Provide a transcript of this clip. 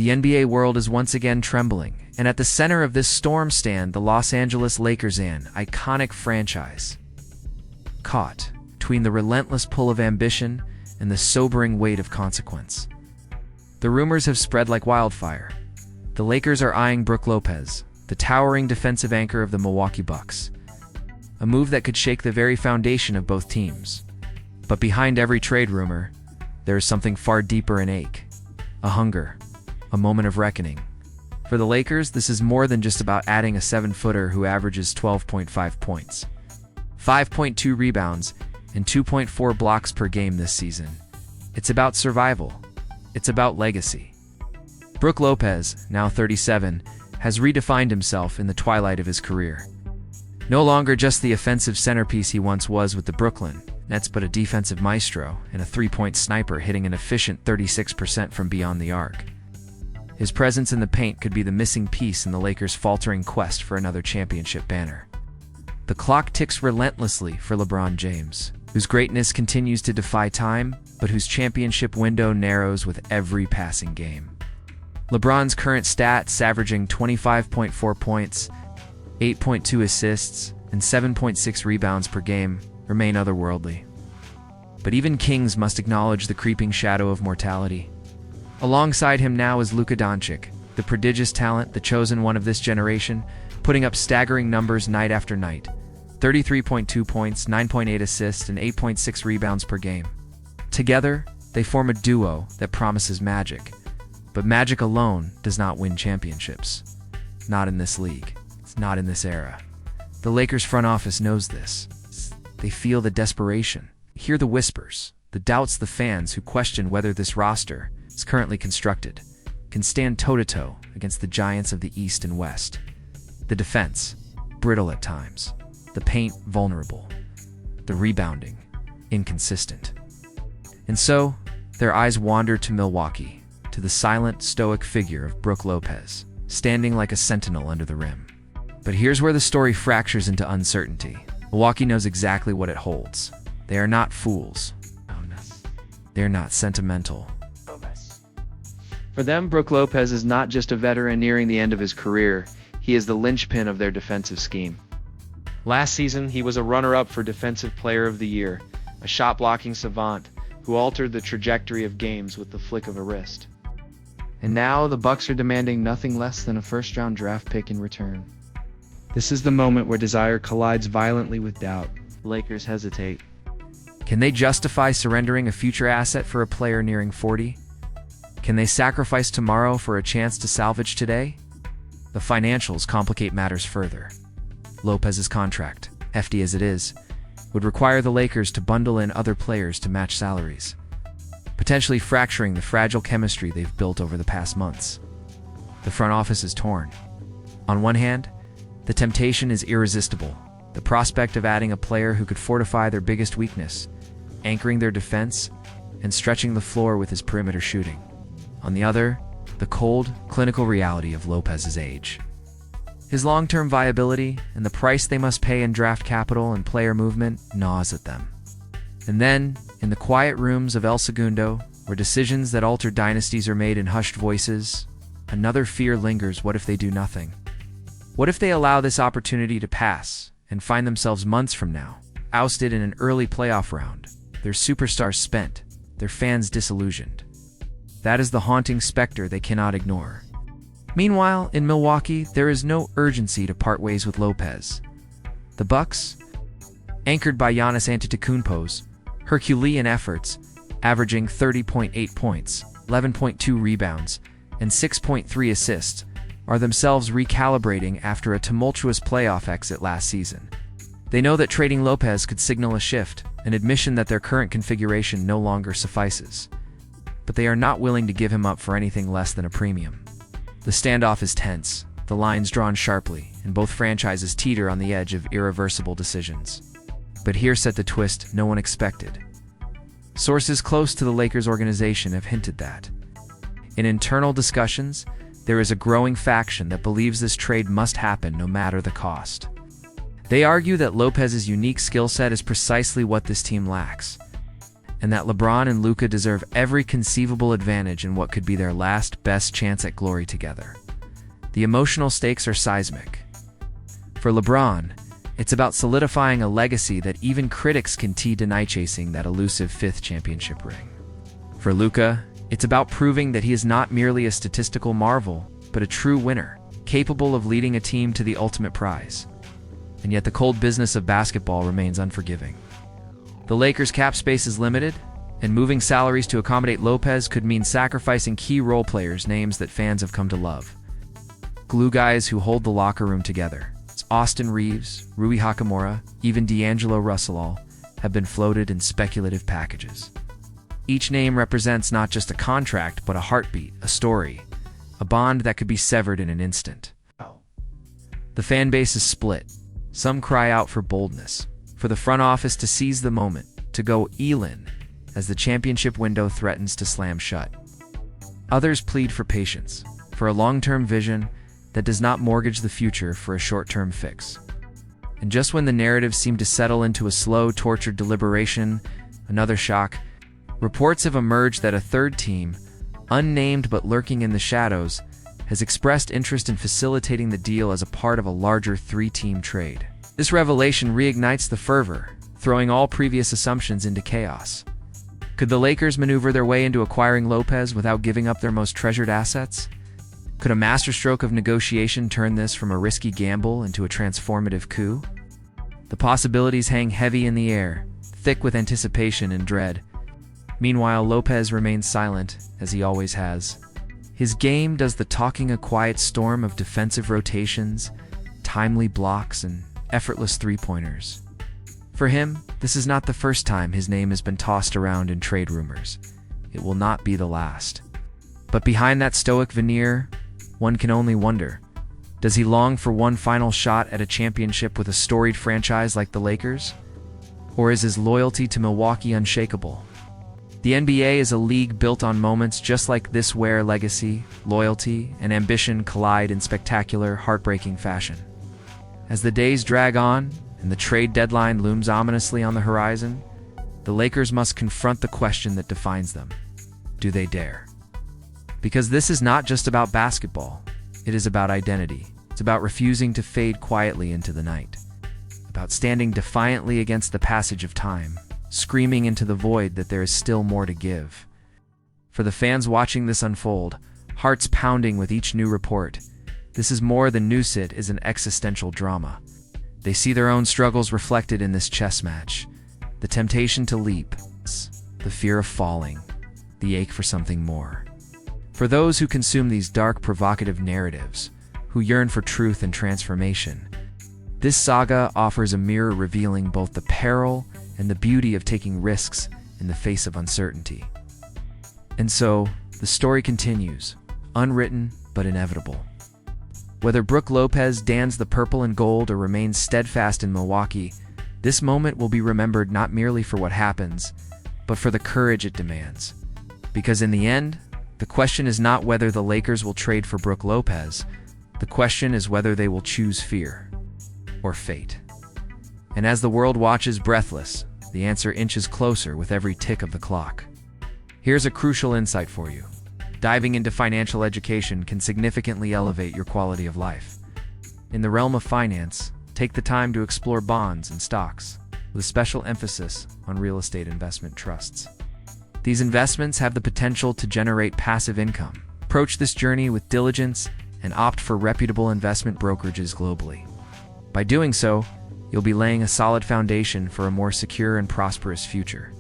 The NBA world is once again trembling, and at the center of this storm stand the Los Angeles Lakers, an iconic franchise. Caught between the relentless pull of ambition and the sobering weight of consequence. The rumors have spread like wildfire. The Lakers are eyeing Brook Lopez, the towering defensive anchor of the Milwaukee Bucks. A move that could shake the very foundation of both teams. But behind every trade rumor, there is something far deeper in ache. A hunger. A moment of reckoning. For the Lakers, this is more than just about adding a 7-footer who averages 12.5 points, 5.2 rebounds, and 2.4 blocks per game this season. It's about survival. It's about legacy. Brook Lopez, now 37, has redefined himself in the twilight of his career. No longer just the offensive centerpiece he once was with the Brooklyn Nets, but a defensive maestro and a three-point sniper hitting an efficient 36% from beyond the arc. His presence in the paint could be the missing piece in the Lakers' faltering quest for another championship banner. The clock ticks relentlessly for LeBron James, whose greatness continues to defy time, but whose championship window narrows with every passing game. LeBron's current stats, averaging 25.4 points, 8.2 assists, and 7.6 rebounds per game, remain otherworldly. But even kings must acknowledge the creeping shadow of mortality. Alongside him now is Luka Doncic, the prodigious talent, the chosen one of this generation, putting up staggering numbers night after night. 33.2 points, 9.8 assists, and 8.6 rebounds per game. Together, they form a duo that promises magic. But magic alone does not win championships. Not in this league. It's not in this era. The Lakers front office knows this. They feel the desperation, hear the whispers, the doubts, the fans who question whether this roster, as currently constructed, can stand toe-to-toe against the giants of the East and West. The defense, brittle at times. The paint, vulnerable. The rebounding, inconsistent. And so, their eyes wander to Milwaukee, to the silent, stoic figure of Brook Lopez, standing like a sentinel under the rim. But here's where the story fractures into uncertainty. Milwaukee knows exactly what it holds. They are not fools. They're not sentimental. For them, Brook Lopez is not just a veteran nearing the end of his career, he is the linchpin of their defensive scheme. Last season, he was a runner-up for Defensive Player of the Year, a shot-blocking savant who altered the trajectory of games with the flick of a wrist. And now, the Bucks are demanding nothing less than a first-round draft pick in return. This is the moment where desire collides violently with doubt. Lakers hesitate. Can they justify surrendering a future asset for a player nearing 40? Can they sacrifice tomorrow for a chance to salvage today? The financials complicate matters further. Lopez's contract, hefty as it is, would require the Lakers to bundle in other players to match salaries, potentially fracturing the fragile chemistry they've built over the past months. The front office is torn. On one hand, the temptation is irresistible, the prospect of adding a player who could fortify their biggest weakness, anchoring their defense, and stretching the floor with his perimeter shooting. On the other, the cold, clinical reality of Lopez's age. His long-term viability and the price they must pay in draft capital and player movement gnaws at them. And then, in the quiet rooms of El Segundo, where decisions that alter dynasties are made in hushed voices, another fear lingers. What if they do nothing? What if they allow this opportunity to pass and find themselves months from now, ousted in an early playoff round, their superstars spent, their fans disillusioned? That is the haunting specter they cannot ignore. Meanwhile, in Milwaukee, there is no urgency to part ways with Lopez. The Bucks, anchored by Giannis Antetokounmpo's Herculean efforts, averaging 30.8 points, 11.2 rebounds, and 6.3 assists, are themselves recalibrating after a tumultuous playoff exit last season. They know that trading Lopez could signal a shift, an admission that their current configuration no longer suffices. But they are not willing to give him up for anything less than a premium. The standoff is tense, the lines drawn sharply, and both franchises teeter on the edge of irreversible decisions. But here sat the twist no one expected. Sources close to the Lakers organization have hinted that, in internal discussions, there is a growing faction that believes this trade must happen no matter the cost. They argue that Lopez's unique skill set is precisely what this team lacks. and that LeBron and Luka deserve every conceivable advantage in what could be their last best chance at glory together. The emotional stakes are seismic. For LeBron, it's about solidifying a legacy that even critics can deny chasing that elusive fifth championship ring. For Luka, it's about proving that he is not merely a statistical marvel, but a true winner, capable of leading a team to the ultimate prize. And yet the cold business of basketball remains unforgiving. The Lakers' cap space is limited, and moving salaries to accommodate Lopez could mean sacrificing key role players, names that fans have come to love. Glue guys who hold the locker room together. Austin Reeves, Rui Hachimura, even D'Angelo Russell have been floated in speculative packages. Each name represents not just a contract, but a heartbeat, a story, a bond that could be severed in an instant. The fan base is split. Some cry out for boldness, for the front office to seize the moment, to go all-in as the championship window threatens to slam shut. Others plead for patience, for a long-term vision that does not mortgage the future for a short-term fix. And just when the narrative seemed to settle into a slow, tortured deliberation, another shock, reports have emerged that a third team, unnamed but lurking in the shadows, has expressed interest in facilitating the deal as a part of a larger three-team trade. This revelation reignites the fervor, throwing all previous assumptions into chaos. Could the Lakers maneuver their way into acquiring Lopez without giving up their most treasured assets? Could a masterstroke of negotiation turn this from a risky gamble into a transformative coup? The possibilities hang heavy in the air, thick with anticipation and dread. Meanwhile, Lopez remains silent, as he always has. His game does the talking, a quiet storm of defensive rotations, timely blocks, and effortless three-pointers. For him, this is not the first time his name has been tossed around in trade rumors. It will not be the last. But behind that stoic veneer, one can only wonder, does he long for one final shot at a championship with a storied franchise like the Lakers? Or is his loyalty to Milwaukee unshakable? The NBA is a league built on moments just like this where legacy, loyalty, and ambition collide in spectacular, heartbreaking fashion. As the days drag on and the trade deadline looms ominously on the horizon, the Lakers must confront the question that defines them. Do they dare? Because this is not just about basketball. It is about identity. It's about refusing to fade quietly into the night. About standing defiantly against the passage of time, screaming into the void that there is still more to give. For the fans watching this unfold, hearts pounding with each new report, this is more than news. It is an existential drama. They see their own struggles reflected in this chess match. The temptation to leap, the fear of falling, the ache for something more. For those who consume these dark, provocative narratives, who yearn for truth and transformation, this saga offers a mirror revealing both the peril and the beauty of taking risks in the face of uncertainty. And so, the story continues, unwritten but inevitable. Whether Brook Lopez dons the purple and gold or remains steadfast in Milwaukee, this moment will be remembered not merely for what happens, but for the courage it demands. Because in the end, the question is not whether the Lakers will trade for Brook Lopez. The question is whether they will choose fear or fate. And as the world watches breathless, the answer inches closer with every tick of the clock. Here's a crucial insight for you. Diving into financial education can significantly elevate your quality of life. In the realm of finance, take the time to explore bonds and stocks, with a special emphasis on real estate investment trusts. These investments have the potential to generate passive income. Approach this journey with diligence and opt for reputable investment brokerages globally. By doing so, you'll be laying a solid foundation for a more secure and prosperous future.